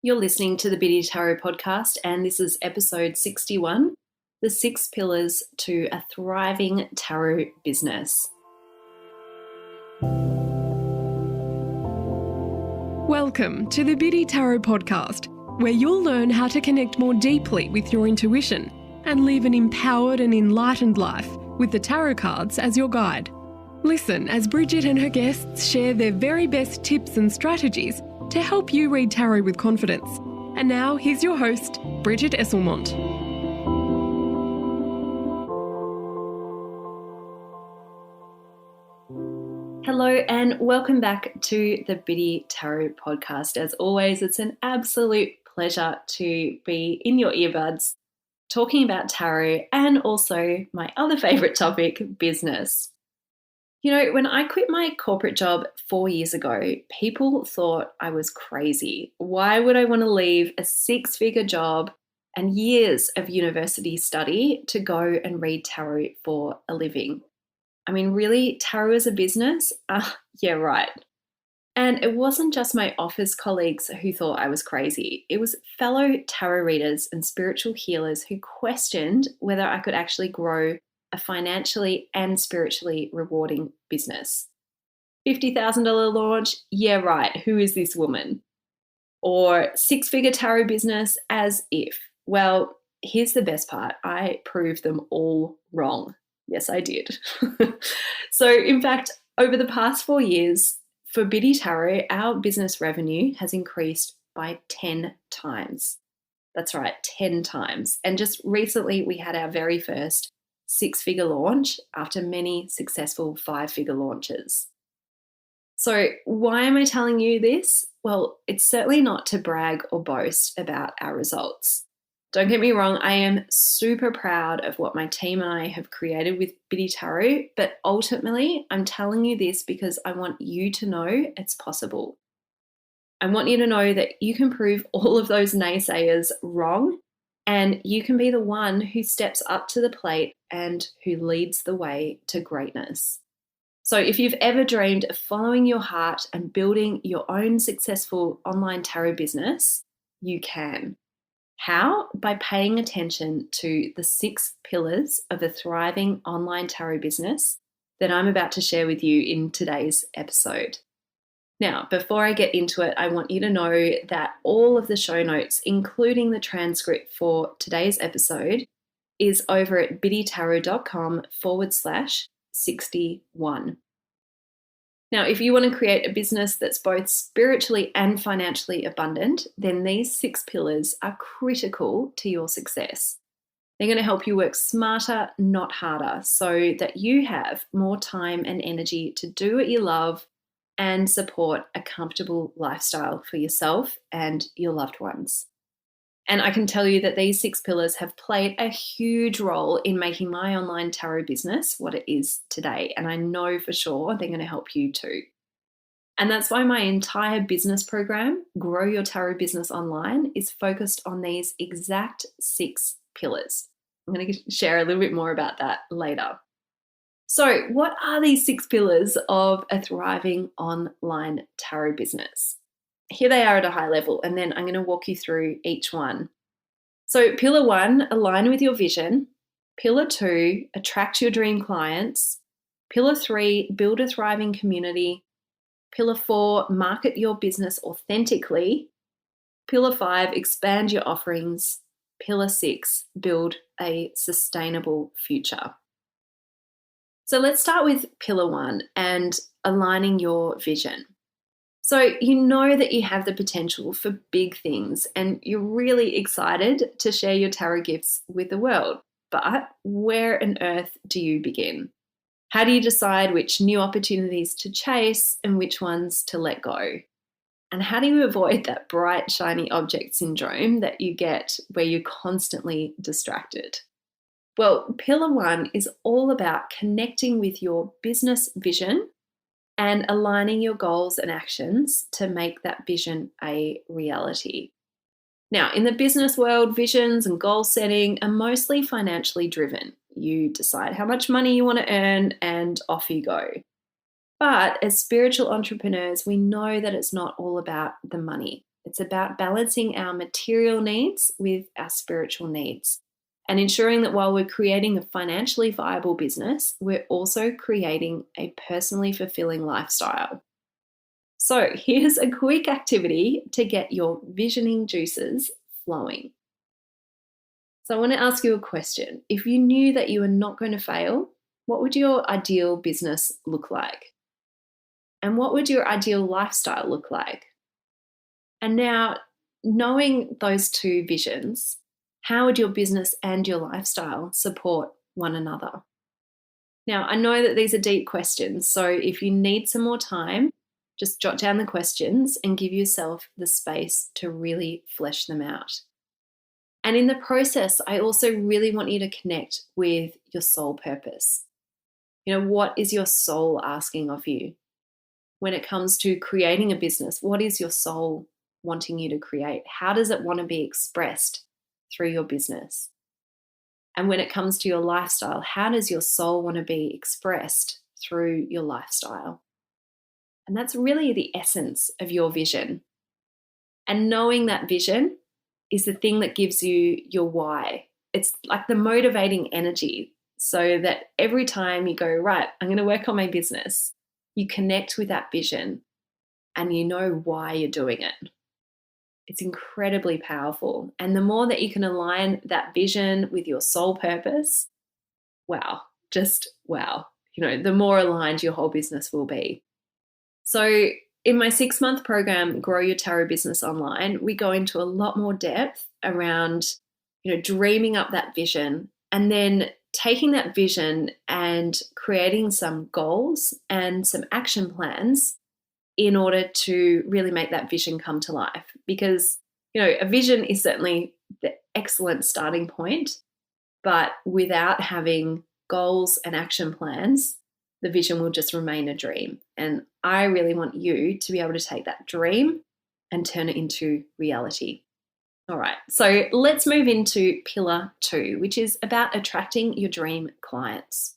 You're listening to the Biddy Tarot Podcast, and this is episode 61, The 6 Pillars to a Thriving Tarot Business. Welcome to the Biddy Tarot Podcast, where you'll learn how to connect more deeply with your intuition and live an empowered and enlightened life with the tarot cards as your guide. Listen as Bridget and her guests share their very best tips and strategies to help you read tarot with confidence. And now, here's your host, Bridget Esselmont. Hello and welcome back to the Biddy Tarot Podcast. As always, it's an absolute pleasure to be in your earbuds talking about tarot and also my other favourite topic, business. You know, when I quit my corporate job 4 years ago, people thought I was crazy. Why would I want to leave a 6-figure job and years of university study to go and read tarot for a living? I mean, really, tarot as a business? Yeah, right. And it wasn't just my office colleagues who thought I was crazy. It was fellow tarot readers and spiritual healers who questioned whether I could actually grow a financially and spiritually rewarding business. $50,000 launch? Yeah, right. Who is this woman? Or 6-figure tarot business? As if. Well, here's the best part. I proved them all wrong. Yes, I did. So, in fact, over the past 4 years, for Biddy Tarot, our business revenue has increased by 10 times. That's right, 10 times. And just recently, we had our very first 6-figure launch after many successful 5-figure launches. So why am I telling you this? Well, it's certainly not to brag or boast about our results. Don't get me wrong, I am super proud of what my team and I have created with Biddy Tarot, but ultimately I'm telling you this because I want you to know it's possible. I want you to know that you can prove all of those naysayers wrong, and you can be the one who steps up to the plate and who leads the way to greatness. So if you've ever dreamed of following your heart and building your own successful online tarot business, you can. How? By paying attention to the 6 pillars of a thriving online tarot business that I'm about to share with you in today's episode. Now, before I get into it, I want you to know that all of the show notes, including the transcript for today's episode, is over at biddytarot.com/61. Now, if you want to create a business that's both spiritually and financially abundant, then these 6 pillars are critical to your success. They're going to help you work smarter, not harder, so that you have more time and energy to do what you love and support a comfortable lifestyle for yourself and your loved ones. And I can tell you that these 6 pillars have played a huge role in making my online tarot business what it is today. And I know for sure they're going to help you too. And that's why my entire business program, Grow Your Tarot Business Online, is focused on these exact 6 pillars. I'm going to share a little bit more about that later. So what are these 6 pillars of a thriving online tarot business? Here they are at a high level, and then I'm going to walk you through each one. So pillar 1, align with your vision. Pillar 2, attract your dream clients. Pillar 3, build a thriving community. Pillar 4, market your business authentically. Pillar 5, expand your offerings. Pillar 6, build a sustainable future. So let's start with pillar 1 and aligning your vision. So you know that you have the potential for big things and you're really excited to share your tarot gifts with the world. But where on earth do you begin? How do you decide which new opportunities to chase and which ones to let go? And how do you avoid that bright, shiny object syndrome that you get where you're constantly distracted? Well, pillar 1 is all about connecting with your business vision and aligning your goals and actions to make that vision a reality. Now, in the business world, visions and goal setting are mostly financially driven. You decide how much money you want to earn and off you go. But as spiritual entrepreneurs, we know that it's not all about the money. It's about balancing our material needs with our spiritual needs and ensuring that while we're creating a financially viable business, we're also creating a personally fulfilling lifestyle. So here's a quick activity to get your visioning juices flowing. So I want to ask you a question. If you knew that you were not going to fail, what would your ideal business look like? And what would your ideal lifestyle look like? And now, knowing those two visions, how would your business and your lifestyle support one another? Now, I know that these are deep questions, so if you need some more time, just jot down the questions and give yourself the space to really flesh them out. And in the process, I also really want you to connect with your soul purpose. What is your soul asking of you? When it comes to creating a business, what is your soul wanting you to create? How does it want to be expressed through your business? And when it comes to your lifestyle, how does your soul want to be expressed through your lifestyle? And that's really the essence of your vision. And knowing that vision is the thing that gives you your why. It's like the motivating energy, so that every time you go, right, I'm going to work on my business, you connect with that vision and you know why you're doing it. It's incredibly powerful. And the more that you can align that vision with your soul purpose, wow, just wow, the more aligned your whole business will be. So in my 6-month program, Grow Your Tarot Business Online, we go into a lot more depth around, dreaming up that vision and then taking that vision and creating some goals and some action plans in order to really make that vision come to life. Because, a vision is certainly the excellent starting point, but without having goals and action plans, the vision will just remain a dream. And I really want you to be able to take that dream and turn it into reality. All right, so let's move into pillar 2, which is about attracting your dream clients.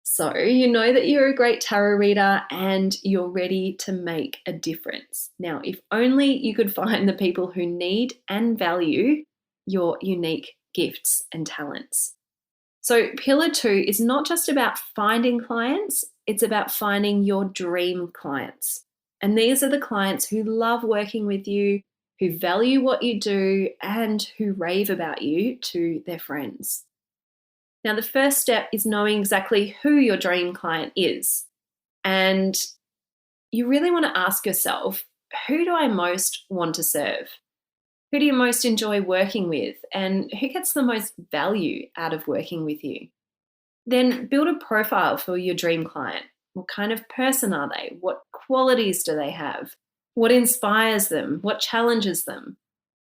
So you know that you're a great tarot reader and you're ready to make a difference. Now, if only you could find the people who need and value your unique gifts and talents. So pillar 2 is not just about finding clients, it's about finding your dream clients. And these are the clients who love working with you, who value what you do, and who rave about you to their friends. Now, the first step is knowing exactly who your dream client is. And you really want to ask yourself, who do I most want to serve? Who do you most enjoy working with? And who gets the most value out of working with you? Then build a profile for your dream client. What kind of person are they? What qualities do they have? What inspires them? What challenges them?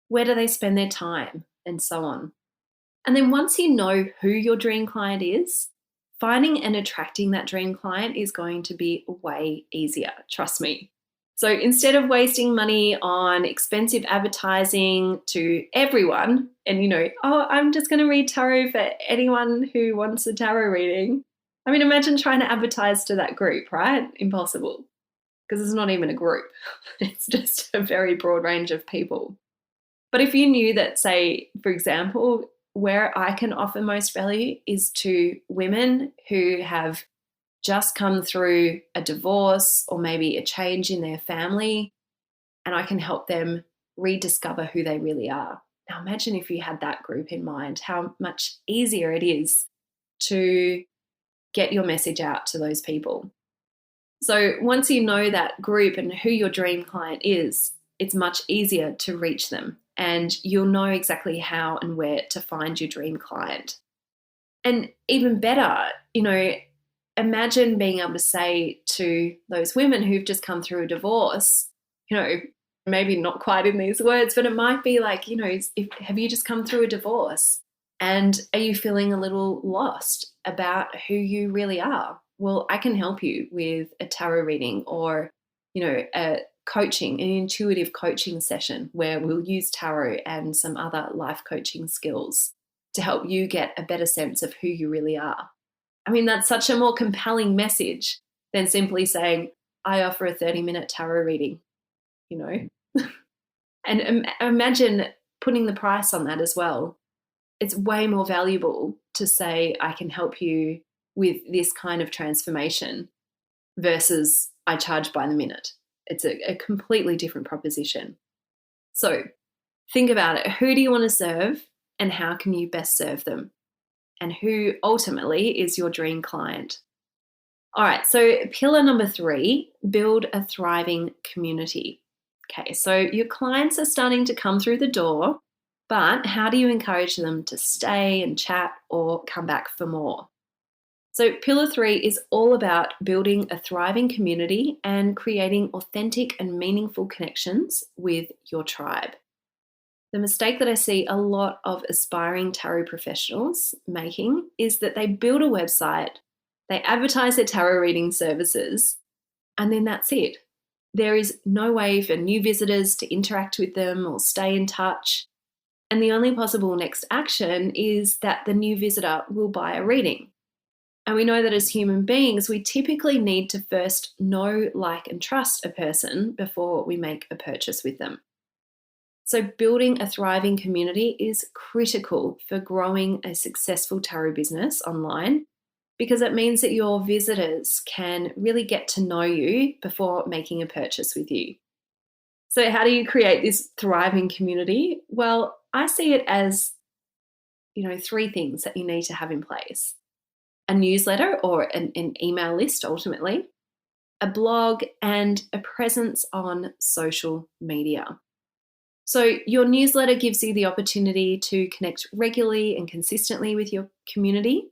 Where do they spend their time? And so on. And then once you know who your dream client is, finding and attracting that dream client is going to be way easier, trust me. So instead of wasting money on expensive advertising to everyone and, I'm just going to read tarot for anyone who wants a tarot reading. I mean, imagine trying to advertise to that group, right? Impossible, because it's not even a group. It's just a very broad range of people. But if you knew that, say, for example, where I can offer most value is to women who have just come through a divorce or maybe a change in their family, and I can help them rediscover who they really are. Now imagine if you had that group in mind, how much easier it is to get your message out to those people. So once you know that group and who your dream client is, it's much easier to reach them and you'll know exactly how and where to find your dream client. And even better, imagine being able to say to those women who've just come through a divorce, maybe not quite in these words, but it might be like, have you just come through a divorce and are you feeling a little lost about who you really are? Well, I can help you with a tarot reading or, a coaching, an intuitive coaching session where we'll use tarot and some other life coaching skills to help you get a better sense of who you really are. I mean, that's such a more compelling message than simply saying, I offer a 30-minute tarot reading, And And imagine putting the price on that as well. It's way more valuable to say, I can help you with this kind of transformation versus I charge by the minute. It's a completely different proposition. So think about it. Who do you want to serve and how can you best serve them? And who ultimately is your dream client? All right, so pillar number 3, build a thriving community. Okay, so your clients are starting to come through the door, but how do you encourage them to stay and chat or come back for more? So pillar 3 is all about building a thriving community and creating authentic and meaningful connections with your tribe. The mistake that I see a lot of aspiring tarot professionals making is that they build a website, they advertise their tarot reading services, and then that's it. There is no way for new visitors to interact with them or stay in touch. And the only possible next action is that the new visitor will buy a reading. And we know that as human beings, we typically need to first know, like, and trust a person before we make a purchase with them. So building a thriving community is critical for growing a successful tarot business online, because it means that your visitors can really get to know you before making a purchase with you. So how do you create this thriving community? Well, I see it as, 3 things that you need to have in place. A newsletter or an email list, ultimately, a blog, and a presence on social media. So your newsletter gives you the opportunity to connect regularly and consistently with your community.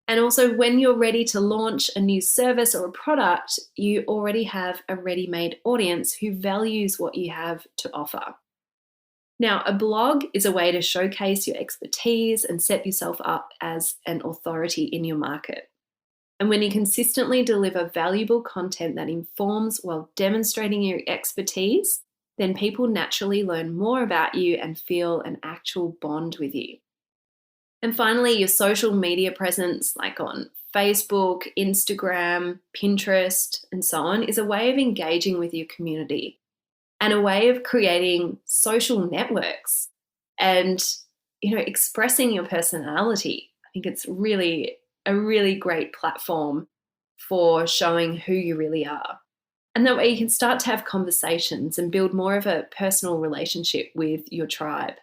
And also, when you're ready to launch a new service or a product, you already have a ready-made audience who values what you have to offer. Now, a blog is a way to showcase your expertise and set yourself up as an authority in your market. And when you consistently deliver valuable content that informs while demonstrating your expertise, then people naturally learn more about you and feel an actual bond with you. And finally, your social media presence, like on Facebook, Instagram, Pinterest, and so on, is a way of engaging with your community and a way of creating social networks and, expressing your personality. I think it's really a really great platform for showing who you really are. And that way you can start to have conversations and build more of a personal relationship with your tribe.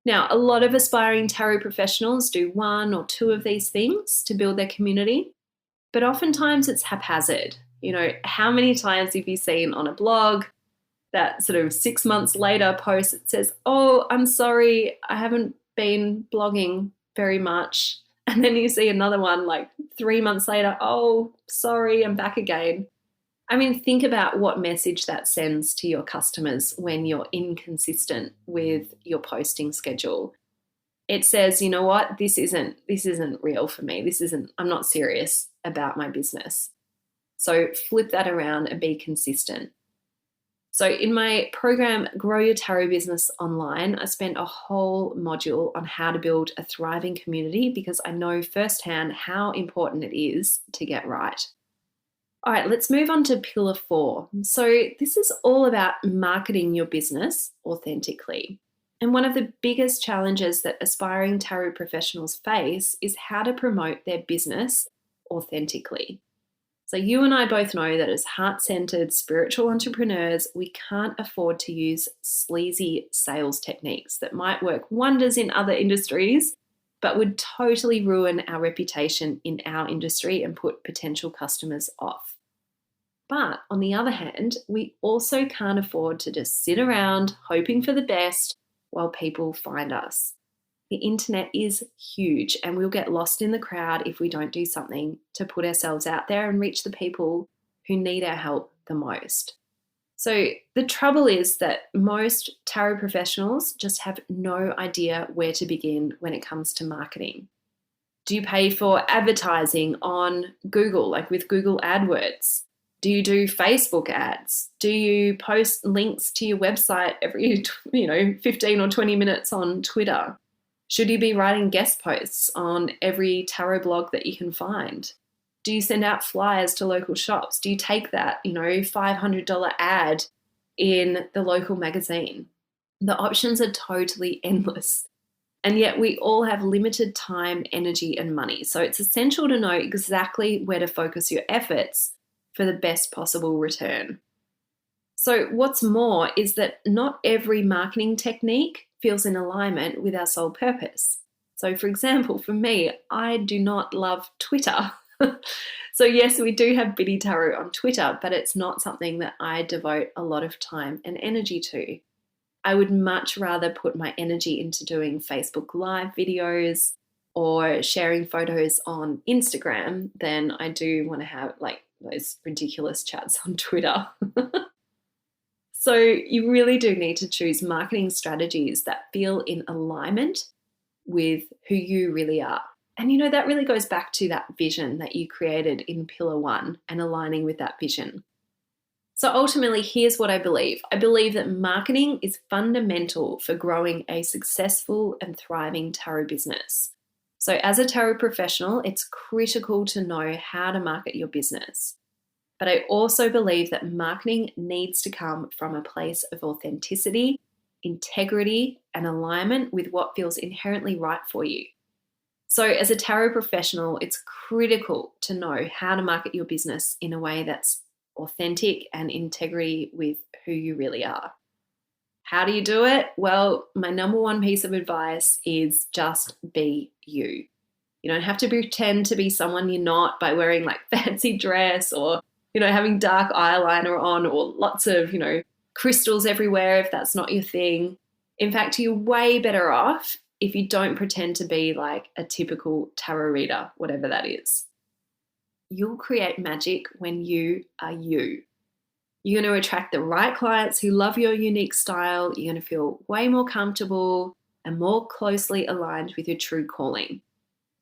Now, a lot of aspiring tarot professionals do 1 or 2 of these things to build their community, but oftentimes it's haphazard. How many times have you seen on a blog that sort of 6 months later post that says, "Oh, I'm sorry, I haven't been blogging very much." And then you see another one like 3 months later, "Oh, sorry, I'm back again." I mean, think about what message that sends to your customers when you're inconsistent with your posting schedule. It says, you know what, this isn't real for me. I'm not serious about my business. So flip that around and be consistent. So in my program, Grow Your Tarot Business Online, I spent a whole module on how to build a thriving community because I know firsthand how important it is to get right. All right, let's move on to pillar 4. So this is all about marketing your business authentically. And one of the biggest challenges that aspiring tarot professionals face is how to promote their business authentically. So you and I both know that as heart-centered spiritual entrepreneurs, we can't afford to use sleazy sales techniques that might work wonders in other industries, but would totally ruin our reputation in our industry and put potential customers off. But on the other hand, we also can't afford to just sit around hoping for the best while people find us. The internet is huge and we'll get lost in the crowd if we don't do something to put ourselves out there and reach the people who need our help the most. So the trouble is that most tarot professionals just have no idea where to begin when it comes to marketing. Do you pay for advertising on Google, like with Google AdWords? Do you do Facebook ads? Do you post links to your website every 15 or 20 minutes on Twitter? Should you be writing guest posts on every tarot blog that you can find? Do you send out flyers to local shops? Do you take that, $500 ad in the local magazine. The options are totally endless. And yet we all have limited time, energy, and money. So it's essential to know exactly where to focus your efforts for the best possible return. So what's more is that not every marketing technique feels in alignment with our sole purpose. So for example, for me, I do not love Twitter. So yes, we do have Biddy Tarot on Twitter, but it's not something that I devote a lot of time and energy to. I would much rather put my energy into doing Facebook Live videos or sharing photos on Instagram than I do want to have like those ridiculous chats on Twitter. So you really do need to choose marketing strategies that feel in alignment with who you really are. And that really goes back to that vision that you created in Pillar 1 and aligning with that vision. So ultimately, here's what I believe. I believe that marketing is fundamental for growing a successful and thriving tarot business. So as a tarot professional, it's critical to know how to market your business. But I also believe that marketing needs to come from a place of authenticity, integrity, and alignment with what feels inherently right for you. So as a tarot professional, it's critical to know how to market your business in a way that's authentic and integrity with who you really are. How do you do it? Well, my number one piece of advice is just be you. You don't have to pretend to be someone you're not by wearing like fancy dress or, having dark eyeliner on or lots of, crystals everywhere if that's not your thing. In fact, you're way better off if you don't pretend to be like a typical tarot reader, whatever that is. You'll create magic when you are you. You're going to attract the right clients who love your unique style. You're going to feel way more comfortable and more closely aligned with your true calling.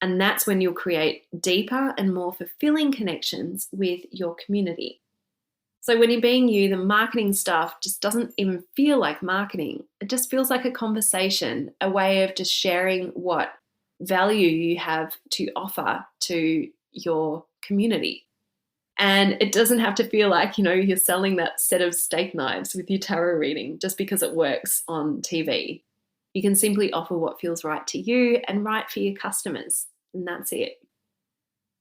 And that's when you'll create deeper and more fulfilling connections with your community. So when you're being you, the marketing stuff just doesn't even feel like marketing. It just feels like a conversation, a way of just sharing what value you have to offer to your community. And it doesn't have to feel like, you're selling that set of steak knives with your tarot reading just because it works on TV. You can simply offer what feels right to you and right for your customers. And that's it.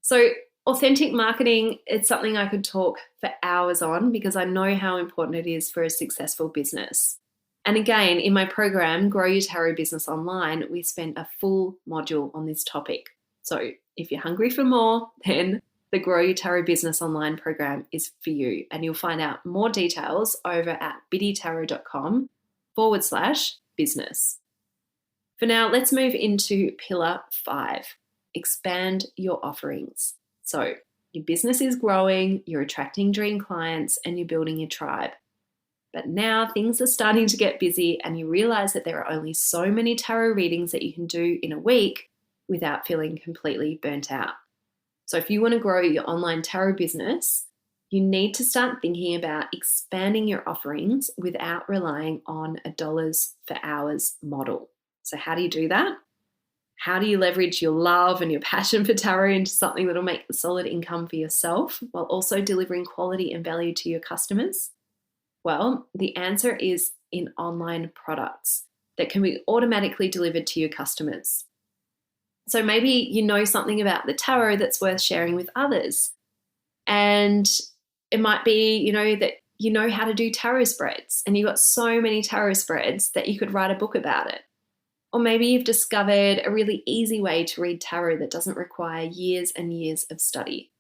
So authentic marketing, it's something I could talk for hours on because I know how important it is for a successful business. And again, in my program, Grow Your Tarot Business Online, we spend a full module on this topic. So if you're hungry for more, then the Grow Your Tarot Business Online program is for you. And you'll find out more details over at biddytarot.com/business. For now, let's move into Pillar 5, expand your offerings. So your business is growing, you're attracting dream clients, and you're building your tribe. But now things are starting to get busy and you realize that there are only so many tarot readings that you can do in a week without feeling completely burnt out. So if you want to grow your online tarot business, you need to start thinking about expanding your offerings without relying on a dollars for hours model. So how do you do that? How do you leverage your love and your passion for tarot into something that will make a solid income for yourself while also delivering quality and value to your customers? Well, the answer is in online products that can be automatically delivered to your customers. So maybe you know something about the tarot that's worth sharing with others. And it might be, that you know how to do tarot spreads and you've got so many tarot spreads that you could write a book about it. Or maybe you've discovered a really easy way to read tarot that doesn't require years and years of study.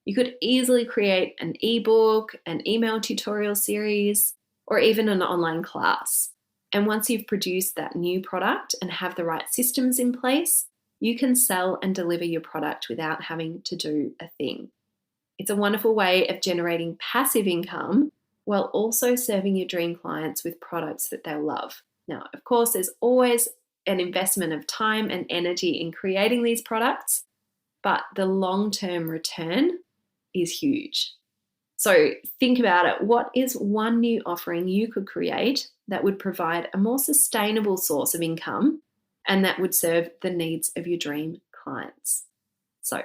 You could easily create an ebook, an email tutorial series, or even an online class. And once you've produced that new product and have the right systems in place, you can sell and deliver your product without having to do a thing. It's a wonderful way of generating passive income while also serving your dream clients with products that they'll love. Now, of course, there's always an investment of time and energy in creating these products, but the long-term return is huge. So think about it. What is one new offering you could create that would provide a more sustainable source of income and that would serve the needs of your dream clients? So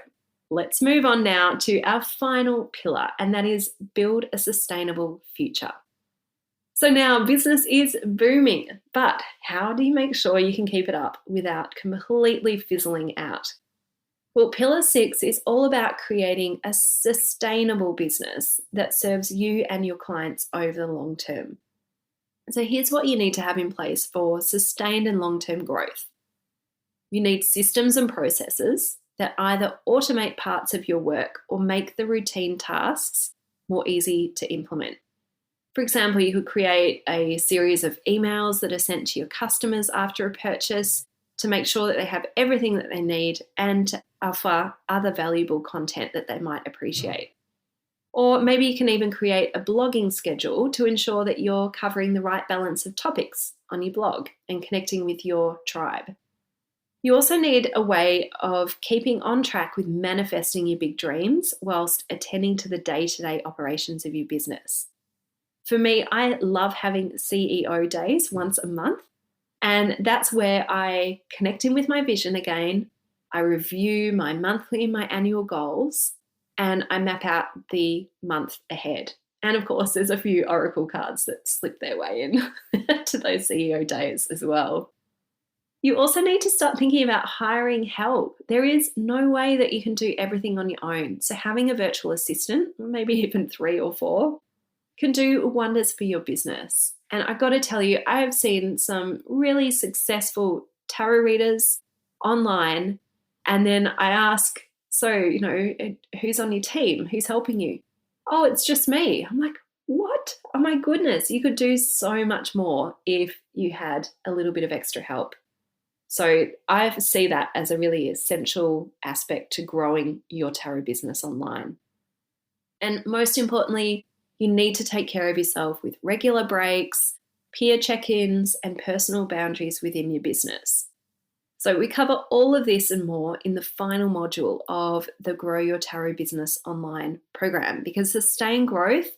let's move on now to our final pillar, and that is build a sustainable future. So now business is booming, but how do you make sure you can keep it up without completely fizzling out? Well, Pillar 6 is all about creating a sustainable business that serves you and your clients over the long term. So here's what you need to have in place for sustained and long-term growth. You need systems and processes that either automate parts of your work or make the routine tasks more easy to implement. For example, you could create a series of emails that are sent to your customers after a purchase to make sure that they have everything that they need and to offer other valuable content that they might appreciate. Or maybe you can even create a blogging schedule to ensure that you're covering the right balance of topics on your blog and connecting with your tribe. You also need a way of keeping on track with manifesting your big dreams whilst attending to the day-to-day operations of your business. For me, I love having CEO days once a month, and that's where I connect in with my vision again. I review my monthly and my annual goals, and I map out the month ahead. And of course, there's a few oracle cards that slip their way in to those CEO days as well. You also need to start thinking about hiring help. There is no way that you can do everything on your own. So having a virtual assistant, maybe even 3 or 4, can do wonders for your business. And I've got to tell you, I have seen some really successful tarot readers online, and then I ask, so, who's on your team? Who's helping you? Oh, it's just me. I'm like, what? Oh my goodness, you could do so much more if you had a little bit of extra help. So I see that as a really essential aspect to growing your tarot business online. And most importantly, you need to take care of yourself with regular breaks, peer check-ins, and personal boundaries within your business. So we cover all of this and more in the final module of the Grow Your Tarot Business Online program, because sustained growth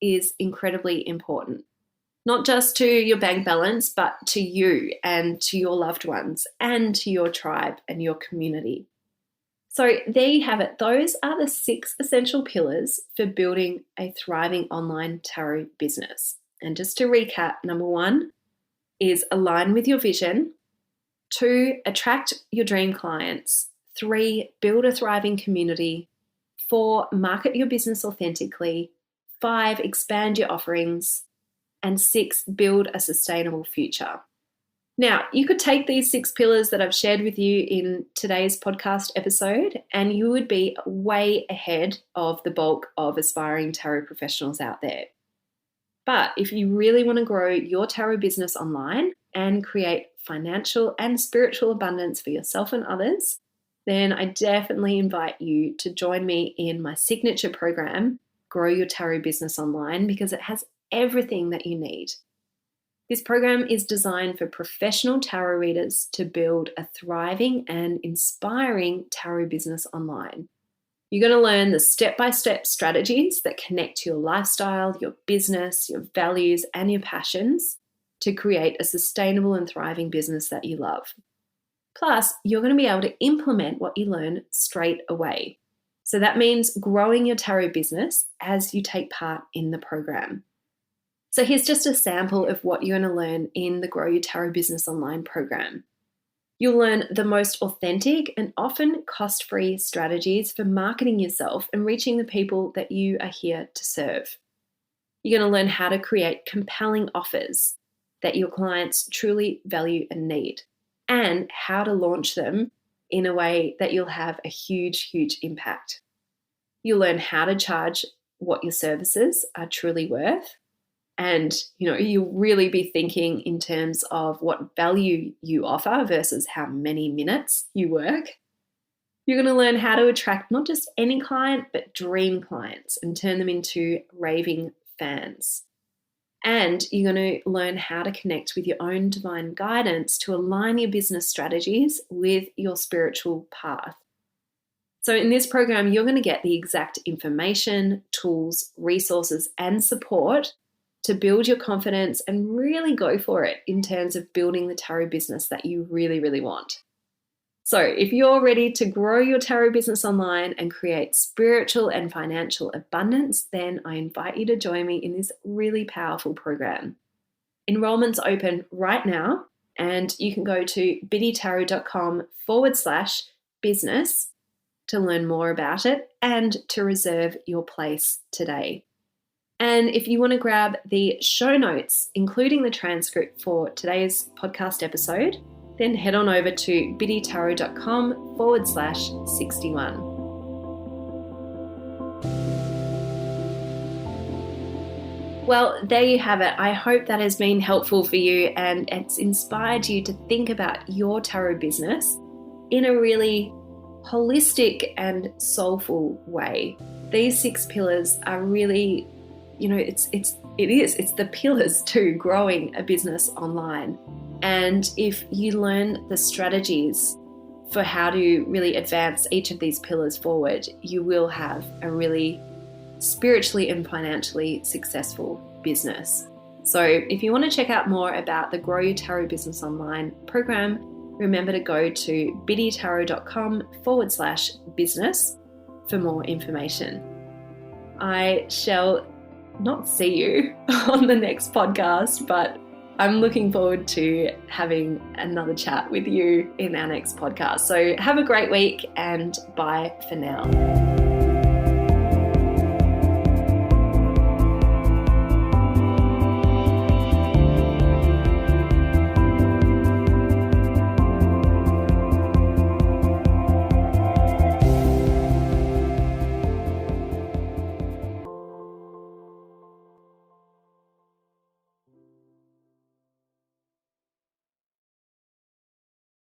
is incredibly important, not just to your bank balance, but to you and to your loved ones and to your tribe and your community. So there you have it. Those are the 6 essential pillars for building a thriving online tarot business. And just to recap, number 1 is align with your vision. 2, attract your dream clients. 3, build a thriving community. 4, market your business authentically. 5, expand your offerings. And 6, build a sustainable future. Now, you could take these 6 pillars that I've shared with you in today's podcast episode, and you would be way ahead of the bulk of aspiring tarot professionals out there. But if you really want to grow your tarot business online and create financial and spiritual abundance for yourself and others, then I definitely invite you to join me in my signature program, Grow Your Tarot Business Online, because it has everything that you need. This program is designed for professional tarot readers to build a thriving and inspiring tarot business online. You're going to learn the step-by-step strategies that connect to your lifestyle, your business, your values, and your passions to create a sustainable and thriving business that you love. Plus, you're going to be able to implement what you learn straight away. So that means growing your tarot business as you take part in the program. So here's just a sample of what you're going to learn in the Grow Your Tarot Business Online program. You'll learn the most authentic and often cost-free strategies for marketing yourself and reaching the people that you are here to serve. You're going to learn how to create compelling offers that your clients truly value and need, and how to launch them in a way that you'll have a huge, huge impact. You'll learn how to charge what your services are truly worth. And, you'll really be thinking in terms of what value you offer versus how many minutes you work. You're going to learn how to attract not just any client, but dream clients and turn them into raving fans. And you're going to learn how to connect with your own divine guidance to align your business strategies with your spiritual path. So in this program, you're going to get the exact information, tools, resources, and support to build your confidence and really go for it in terms of building the tarot business that you really, really want. So if you're ready to grow your tarot business online and create spiritual and financial abundance, then I invite you to join me in this really powerful program. Enrollment's open right now, and you can go to biddytarot.com/business to learn more about it and to reserve your place today. And if you want to grab the show notes, including the transcript for today's podcast episode, then head on over to biddytarot.com/61. Well, there you have it. I hope that has been helpful for you and it's inspired you to think about your tarot business in a really holistic and soulful way. These 6 pillars are really, it's the pillars to growing a business online. And if you learn the strategies for how to really advance each of these pillars forward, you will have a really spiritually and financially successful business. So if you want to check out more about the Grow Your Tarot Business Online program, remember to go to biddytarot.com/business for more information. I shall not see you on the next podcast, but I'm looking forward to having another chat with you in our next podcast. So have a great week and bye for now.